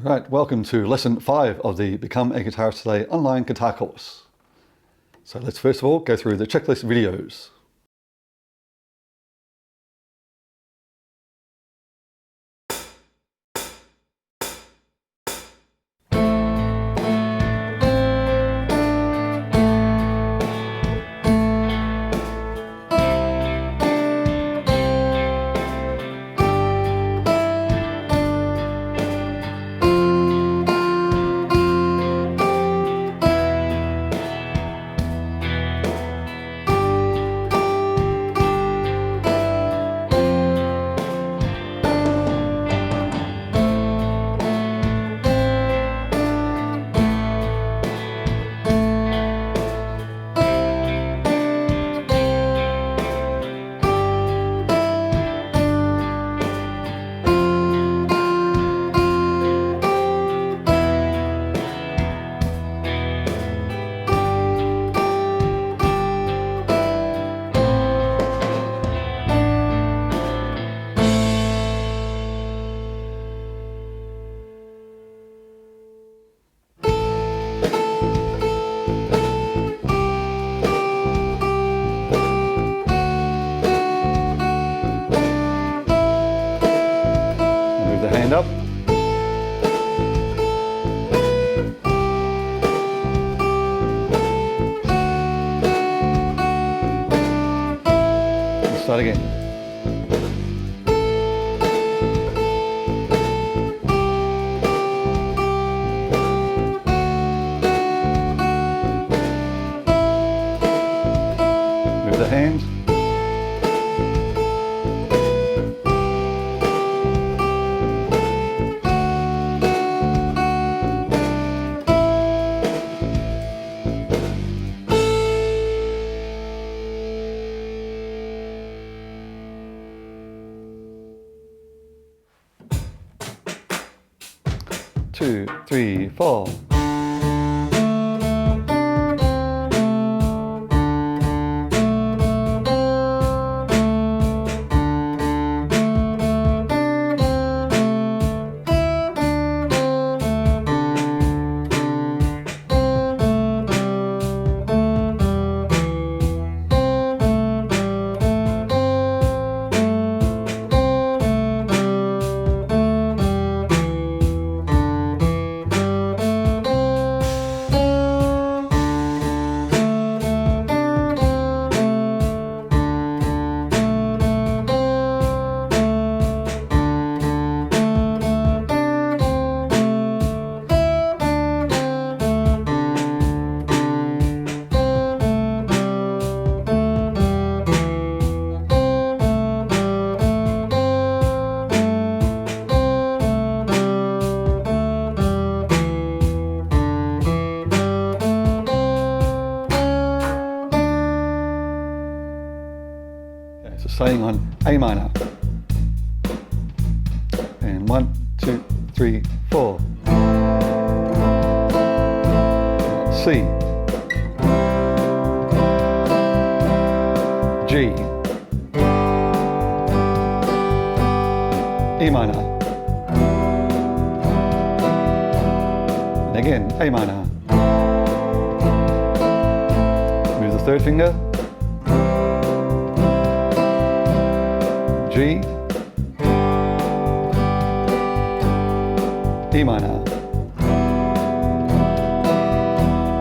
Right, welcome to lesson 5 of the Become a Guitarist Today online guitar course. So let's first of all go through the checklist videos. Move the hand up. And start again. Move the hand. Two, three, four. So starting on A minor. And 1, 2, 3, 4. C. G. E minor. And again, A minor. Move the third finger. G, E minor,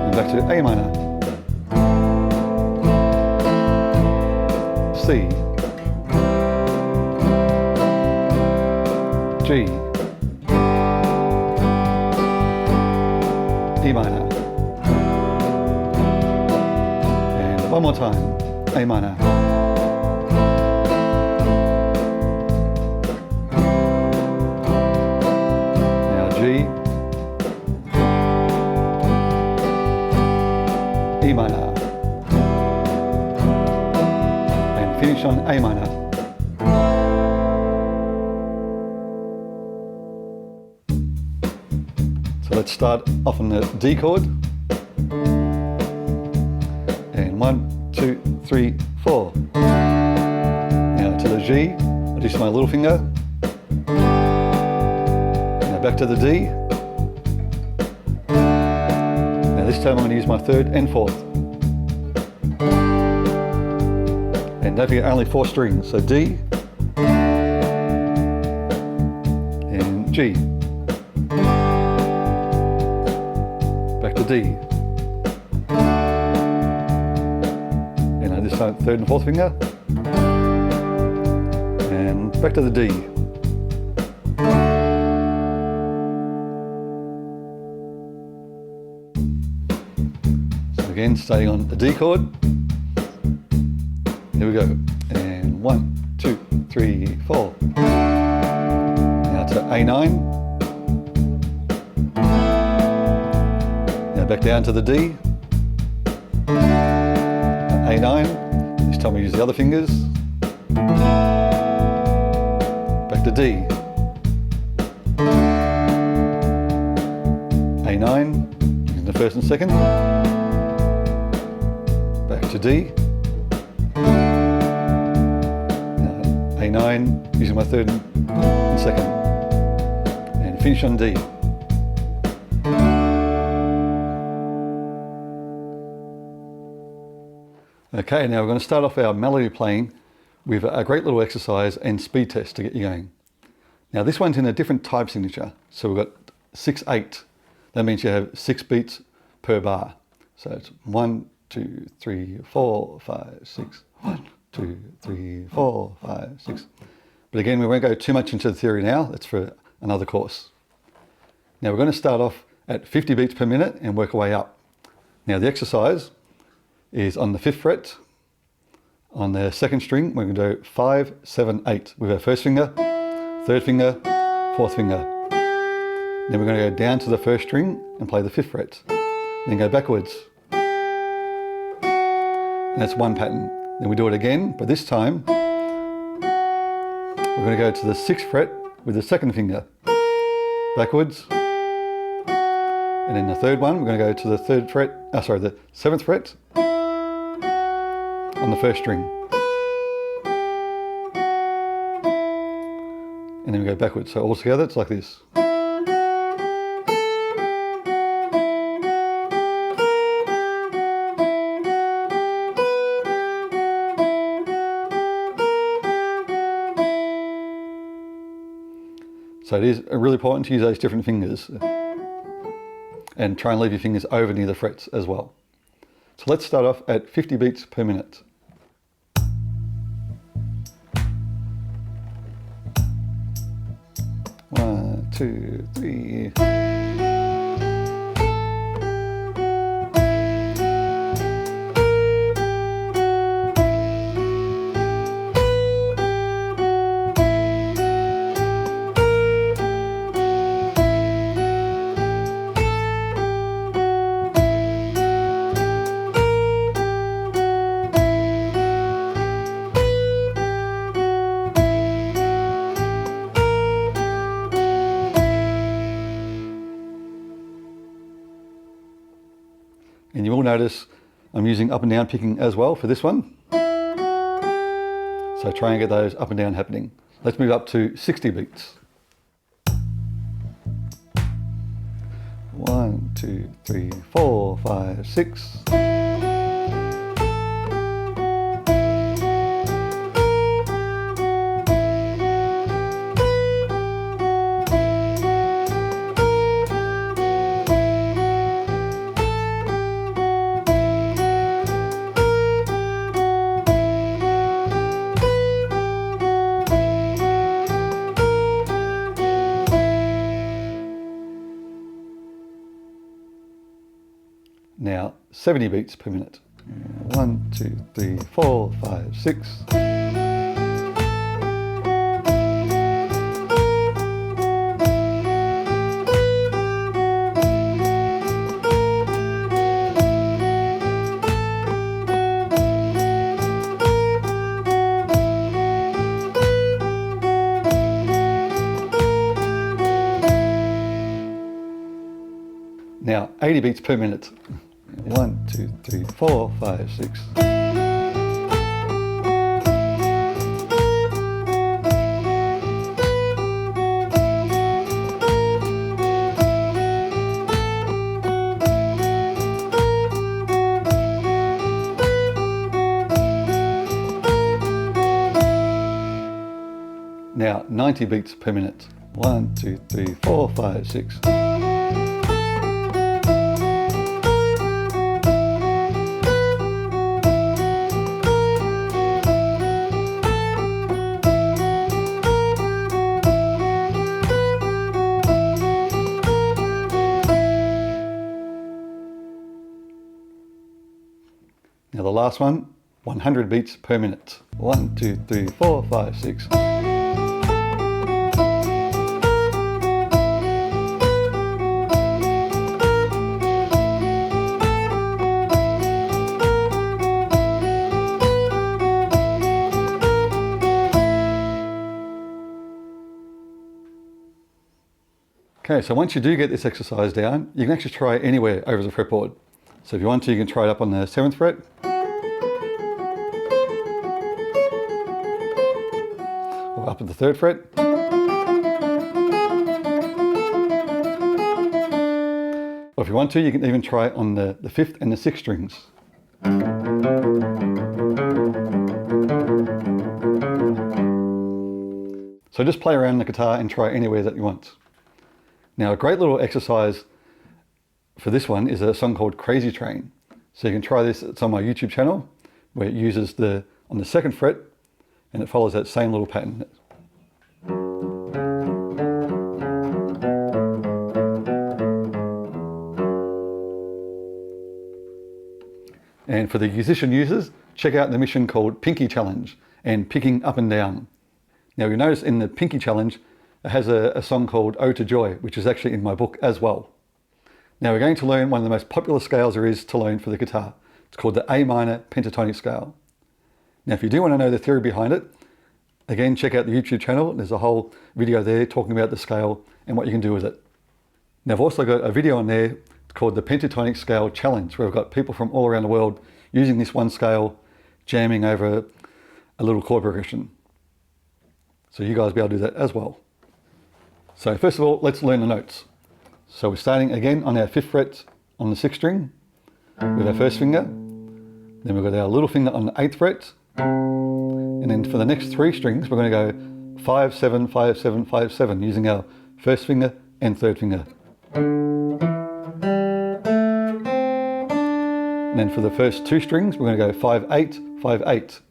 and back to A minor, C, G, E minor, and one more time, A minor. G, E minor, and finish on A minor. So let's start off on the D chord. And 1, 2, 3, 4. Now to the G, I do my little finger. Now back to the D. this time I'm going to use my third and fourth. And don't forget, only 4 strings, so D and G. Back to D. And this time third and fourth finger. And back to the D. So again, staying on the D chord. Here we go. And 1, 2, 3, 4. Now to A9. Now back down to the D. A9. This time we use the other fingers. Back to D. A9, using the first and second. Back to D. Now A9, using my third and second. And finish on D. Okay, now we're going to start off our melody playing with a great little exercise and speed test to get you going. Now this one's in a different type signature, so we've got 6/8. That means you have 6 beats per bar. So it's 1, 2, 3, 4, 5, 6. 1, 2, 3, 4, 5, 6. But again, we won't go too much into the theory now. That's for another course. Now we're going to start off at 50 beats per minute and work our way up. Now the exercise is on the 5th fret. On the 2nd string, we're going to do 5, 7, 8 with our first finger, 3rd finger, 4th finger. Then we're going to go down to the 1st string and play the 5th fret. Then go backwards. And that's one pattern. Then we do it again, but this time we're going to go to the 6th fret with the 2nd finger, backwards. And then the 3rd one, we're going to go to the 3rd fret, the 7th fret on the 1st string. And then we go backwards. So all together, it's like this. So it is really important to use those different fingers and try and leave your fingers over near the frets as well. So let's start off at 50 beats per minute. One, 2, 3. And you will notice I'm using up and down picking as well for this one. So try and get those up and down happening. Let's move up to 60 beats. 1, 2, 3, 4, 5, 6. Now 70 beats per minute. 1, 2, 3, 4, 5, 6. Now 80 beats per minute. 1, 2, 3, 4, 5, 6. now 90 beats per minute. 1, 2, 3, 4, 5, 6. Now the last one, 100 beats per minute. 1, 2, 3, 4, 5, 6. Okay, so once you do get this exercise down, you can actually try it anywhere over the fretboard. So if you want to, you can try it up on the 7th fret. Or up at the 3rd fret. Or if you want to, you can even try it on the 5th and the 6th strings. So just play around the guitar and try it anywhere that you want. Now a great little exercise for this one is a song called Crazy Train. So you can try this, it's on my YouTube channel, where it uses on the 2nd fret, and it follows that same little pattern. And for the musician users, check out the mission called Pinky Challenge and Picking Up and Down. Now you notice in the Pinky Challenge, it has a song called Ode to Joy, which is actually in my book as well. Now we're going to learn one of the most popular scales there is to learn for the guitar. It's called the A minor pentatonic scale. Now if you do want to know the theory behind it, again check out the YouTube channel. There's a whole video there talking about the scale and what you can do with it. Now I've also got a video on there called the Pentatonic Scale Challenge, where I've got people from all around the world using this one scale, jamming over a little chord progression. So you guys will be able to do that as well. So first of all, let's learn the notes. So we're starting again on our 5th fret on the 6th string with our 1st finger. Then we've got our little finger on the 8th fret. And then for the next 3 strings, we're going to go 5, 7, 5, 7, 5, 7 using our 1st finger and 3rd finger. And then for the first 2 strings, we're going to go 5, 8, 5, 8.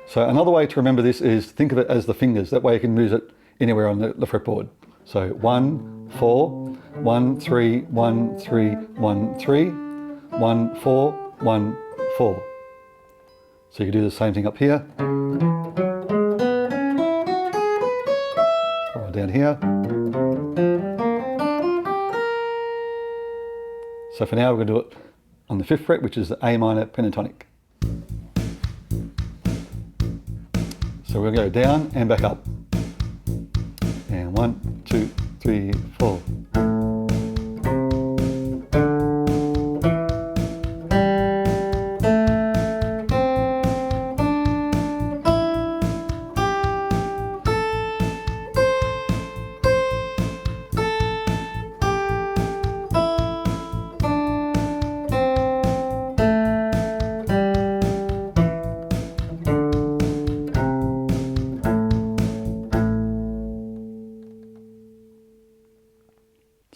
So another way to remember this is think of it as the fingers. That way you can move it anywhere on the fretboard. So 1, 4, 1, 3, 1, 3, 1, 3, 1, 4, 1, 4. So you can do the same thing up here. Or down here. So for now we're going to do it on the 5th fret, which is the A minor pentatonic. So we're going to go down and back up. And 1, 2, 3, 4.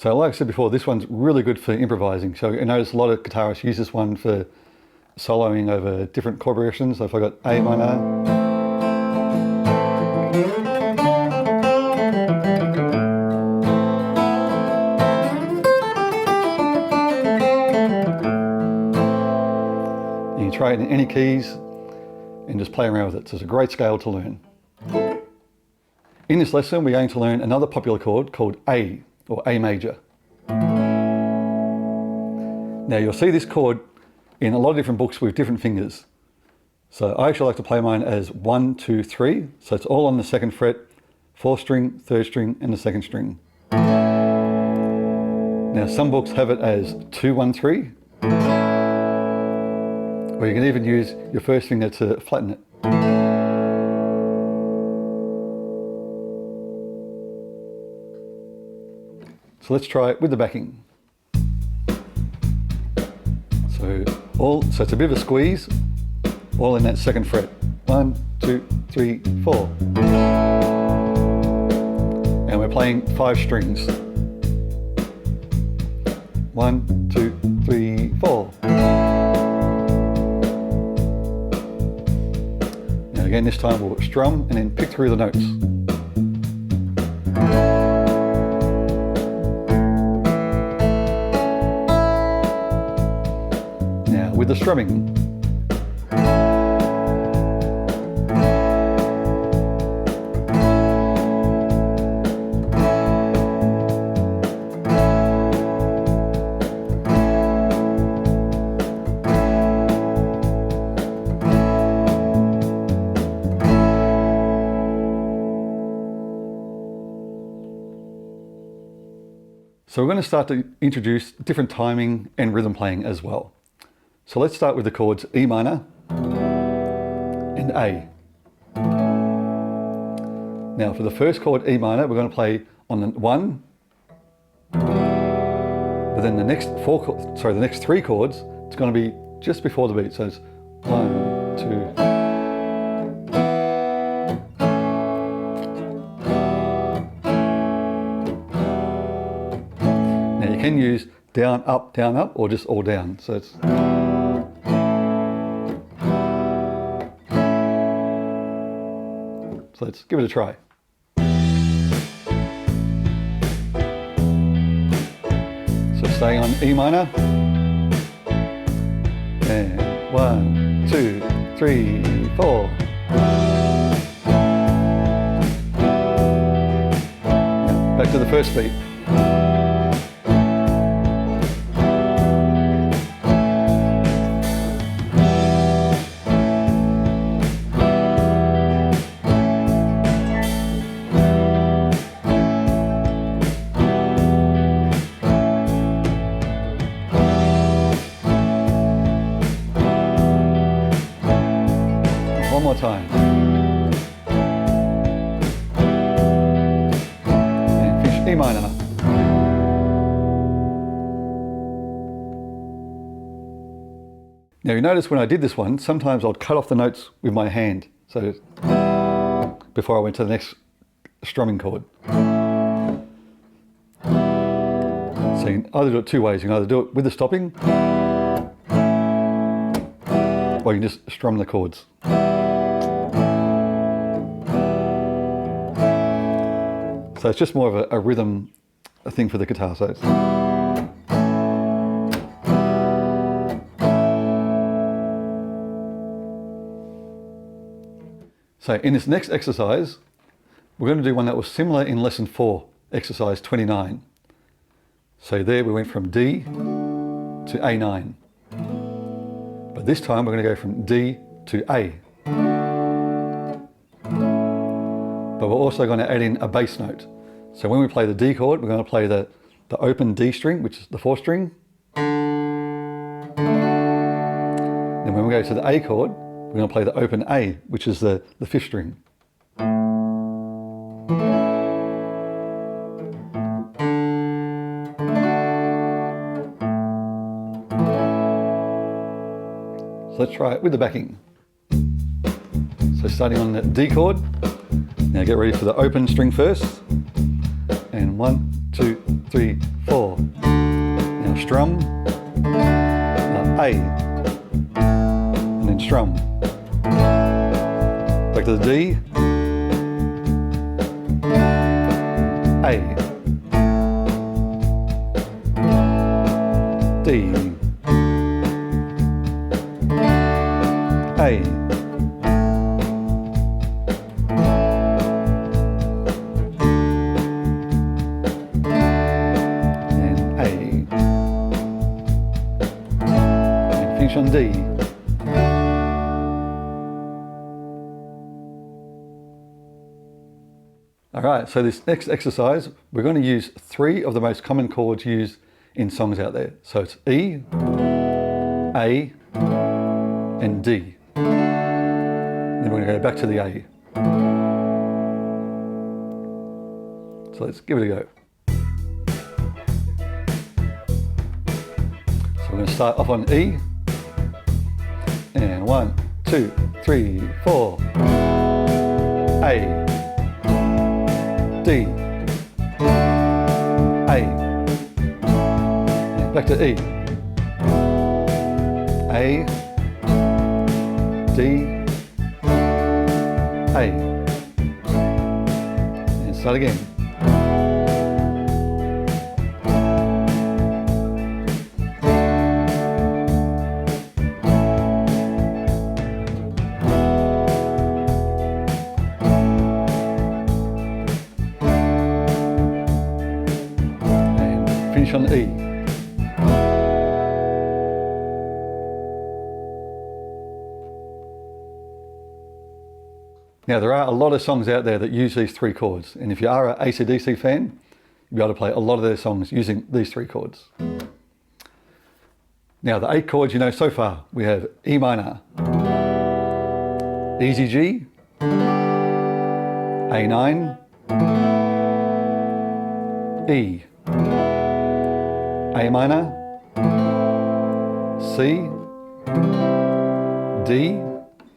So like I said before, this one's really good for improvising. So I notice a lot of guitarists use this one for soloing over different chord progressions. So if I got A minor, and you try it in any keys and just play around with it. So it's a great scale to learn. In this lesson, we're going to learn another popular chord called A, or A major. Now you'll see this chord in a lot of different books with different fingers. So I actually like to play mine as 1, 2, 3. So it's all on the 2nd fret, 4th string, 3rd string, and the 2nd string. Now some books have it as 2, 1, 3. Or you can even use your 1st finger to flatten it. So let's try it with the backing. So it's a bit of a squeeze, all in that 2nd fret. 1, 2, 3, 4. And we're playing 5 strings. 1, 2, 3, 4. Now again, this time we'll strum and then pick through the notes. Now with the strumming. So we're going to start to introduce different timing and rhythm playing as well. So let's start with the chords E minor and A. Now for the first chord E minor, we're going to play on the 1, but then the next the next 3 chords, it's going to be just before the beat. So it's 1, 2. Now you can use down, up, or just all down. So it's so let's give it a try. So staying on E minor. And 1, 2, 3, 4. Now back to the first beat. One more time. And finish E minor. Now you notice when I did this one, sometimes I'd cut off the notes with my hand. So before I went to the next strumming chord. So you can either do it 2 ways. You can either do it with the stopping, or you can just strum the chords. So it's just more of a rhythm thing for the guitar. So in this next exercise, we're going to do one that was similar in lesson 4, exercise 29. So there we went from D to A9. But this time we're going to go from D to A. But we're also going to add in a bass note. So when we play the D chord, we're going to play the open D string, which is the 4th string. Then when we go to the A chord, we're going to play the open A, which is the 5th string. So let's try it with the backing. So starting on the D chord. Now get ready for the open string first. And 1, 2, 3, 4. Now strum. A. And then strum. Back to the D. A. D. A. On D. Alright, so this next exercise, we're going to use 3 of the most common chords used in songs out there. So it's E, A, and D. Then we're going to go back to the A. So let's give it a go. So we're going to start off on E. And 1, 2, 3, 4. A, D, A. Back to E. A, D, A. And start again. And finish on E. Now, there are a lot of songs out there that use these three chords, and if you are an AC/DC fan, you'll be able to play a lot of their songs using these three chords. Now, the 8 chords you know so far, we have E minor, easy G, A9, E, A minor, C, D,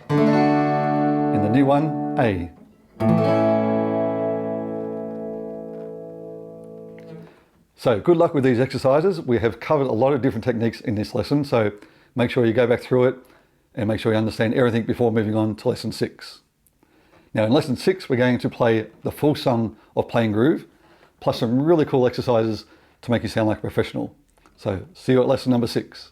and the new one, A. So good luck with these exercises. We have covered a lot of different techniques in this lesson, so make sure you go back through it and make sure you understand everything before moving on to lesson 6. Now in lesson 6, we're going to play the full song of Playing Groove, plus some really cool exercises to make you sound like a professional. So see you at lesson number 6.